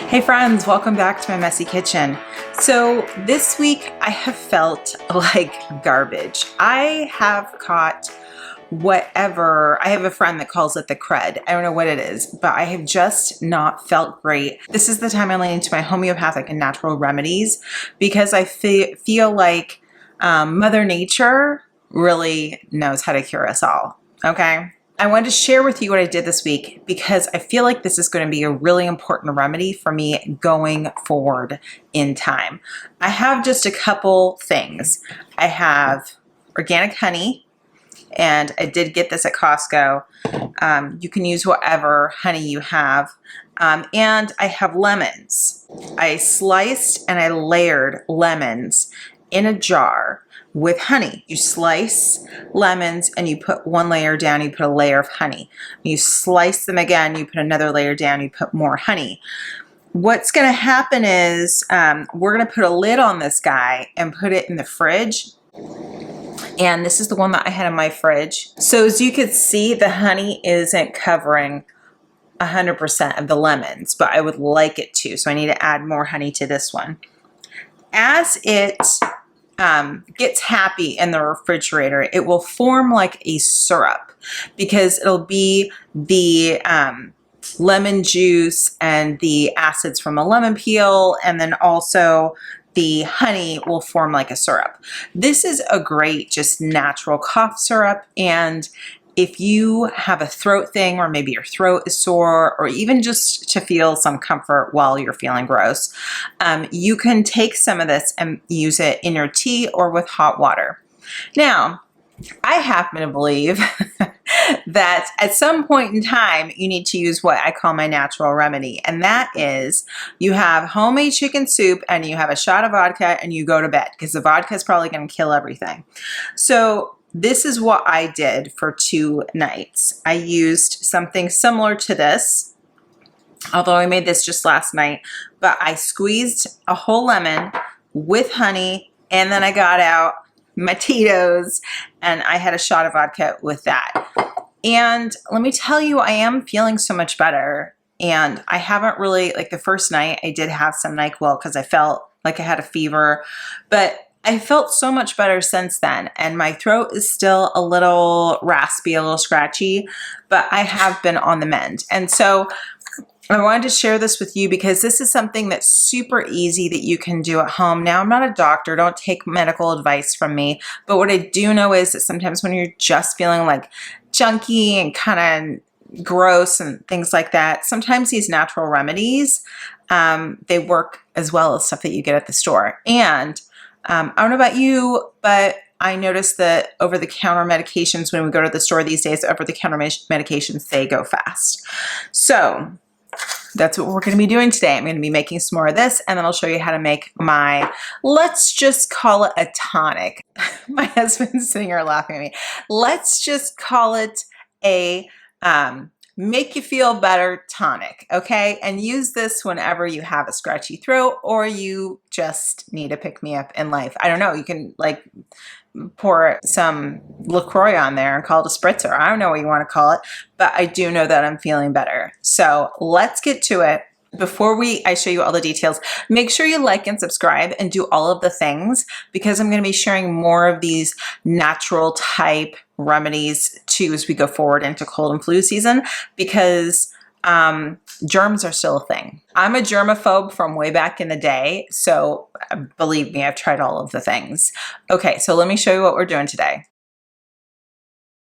Hey friends, welcome back to my messy kitchen. So this week I have felt like garbage. I have caught whatever, I have a friend that calls it the crud. I don't know what it is, but I have just not felt great. This is the time I lean into my homeopathic and natural remedies because I feel like Mother Nature really knows how to cure us all, okay? I wanted to share with you what I did this week because I feel like this is going to be a really important remedy for me going forward in time. I have just a couple things. I have organic honey, and I did get this at Costco. You can use whatever honey you have. And I have lemons. I sliced and I layered lemons in a jar with honey. You slice lemons and you put one layer down, you put a layer of honey. You slice them again, you put another layer down, you put more honey. What's going to happen is we're going to put a lid on this guy and put it in the fridge. And this is the one that I had in my fridge. So as you can see, the honey isn't covering 100% of the lemons, but I would like it to. So I need to add more honey to this one. As it gets happy in the refrigerator, it will form like a syrup because it'll be the lemon juice and the acids from a lemon peel, and then also the honey will form like a syrup. This is a great just natural cough syrup, and if you have a throat thing, or maybe your throat is sore, or even just to feel some comfort while you're feeling gross, you can take some of this and use it in your tea or with hot water. Now, I happen to believe that at some point in time, you need to use what I call my natural remedy. And that is you have homemade chicken soup and you have a shot of vodka and you go to bed because the vodka is probably going to kill everything. So this is what I did for 2 nights. I used something similar to this, although I made this just last night, but I squeezed a whole lemon with honey, and then I got out my Tito's and I had a shot of vodka with that. And let me tell you, I am feeling so much better. And I haven't really, like the first night, I did have some NyQuil because I felt like I had a fever, but I felt so much better since then, and my throat is still a little raspy, a little scratchy, but I have been on the mend. And so I wanted to share this with you because this is something that's super easy that you can do at home. Now, I'm not a doctor, don't take medical advice from me, but what I do know is that sometimes when you're just feeling like junky and kind of gross and things like that, sometimes these natural remedies, they work as well as stuff that you get at the store. And I don't know about you, but I noticed that over-the-counter medications, when we go to the store these days, over-the-counter medications, they go fast. So that's what we're going to be doing today. I'm going to be making some more of this, and then I'll show you how to make my, let's just call it a tonic. My husband's sitting here laughing at me. Let's just call it a make you feel better tonic, okay? And use this whenever you have a scratchy throat or you just need a pick-me-up in life. I don't know, you can like pour some LaCroix on there and call it a spritzer. I don't know what you want to call it, but I do know that I'm feeling better. So let's get to it. Before I show you all the details, make sure you like and subscribe and do all of the things because I'm going to be sharing more of these natural type remedies too as we go forward into cold and flu season because germs are still a thing. I'm a germaphobe from way back in the day, so believe me, I've tried all of the things. Okay, so let me show you what we're doing today.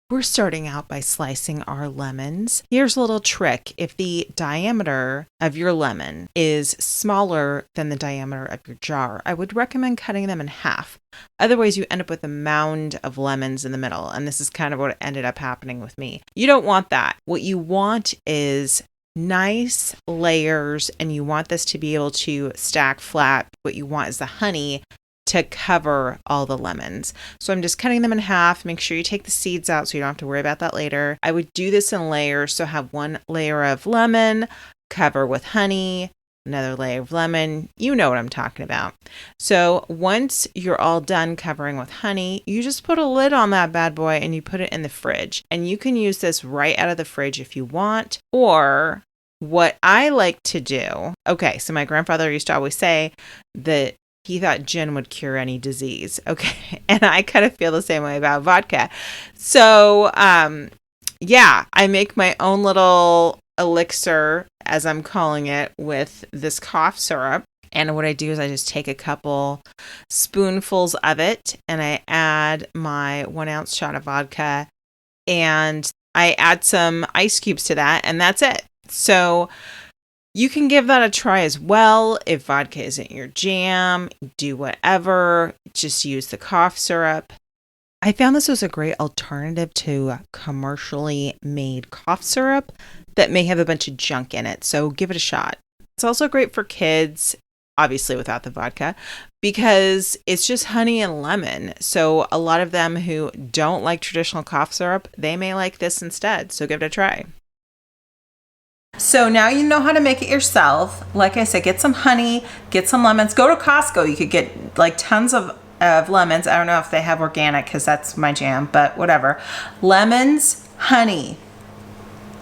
We're starting out by slicing our lemons. Here's a little trick. If the diameter of your lemon is smaller than the diameter of your jar, I would recommend cutting them in half. Otherwise, you end up with a mound of lemons in the middle, and this is kind of what ended up happening with me. You don't want that. What you want is nice layers, and you want this to be able to stack flat. What you want is the honey to cover all the lemons. So I'm just cutting them in half. Make sure you take the seeds out so you don't have to worry about that later. I would do this in layers. So have one layer of lemon, cover with honey, another layer of lemon. You know what I'm talking about. So once you're all done covering with honey, you just put a lid on that bad boy and you put it in the fridge. And you can use this right out of the fridge if you want, or what I like to do, okay, so my grandfather used to always say that he thought gin would cure any disease. Okay. And I kind of feel the same way about vodka. So, yeah, I make my own little elixir, as I'm calling it, with this cough syrup. And what I do is I just take a couple spoonfuls of it and I add my 1 ounce shot of vodka and I add some ice cubes to that, and that's it. So you can give that a try as well. If vodka isn't your jam, do whatever. Just use the cough syrup. I found this was a great alternative to commercially made cough syrup that may have a bunch of junk in it. So give it a shot. It's also great for kids, obviously without the vodka, because it's just honey and lemon. So a lot of them who don't like traditional cough syrup, they may like this instead. So give it a try. So now you know how to make it yourself. Like I said, get some honey, get some lemons. Go to Costco. You could get like tons of lemons. I don't know if they have organic because that's my jam, but whatever. Lemons, honey,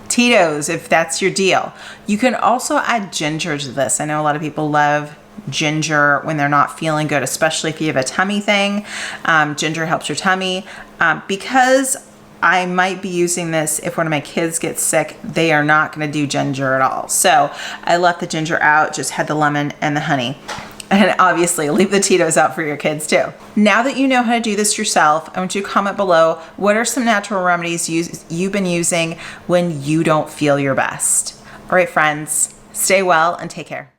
Tito's if that's your deal. You can also add ginger to this. I know a lot of people love ginger when they're not feeling good, especially if you have a tummy thing. Ginger helps your tummy. Because I might be using this if one of my kids gets sick, they are not going to do ginger at all. So I left the ginger out, just had the lemon and the honey. And obviously leave the Tito's out for your kids too. Now that you know how to do this yourself, I want you to comment below, what are some natural remedies you've been using when you don't feel your best? All right, friends, stay well and take care.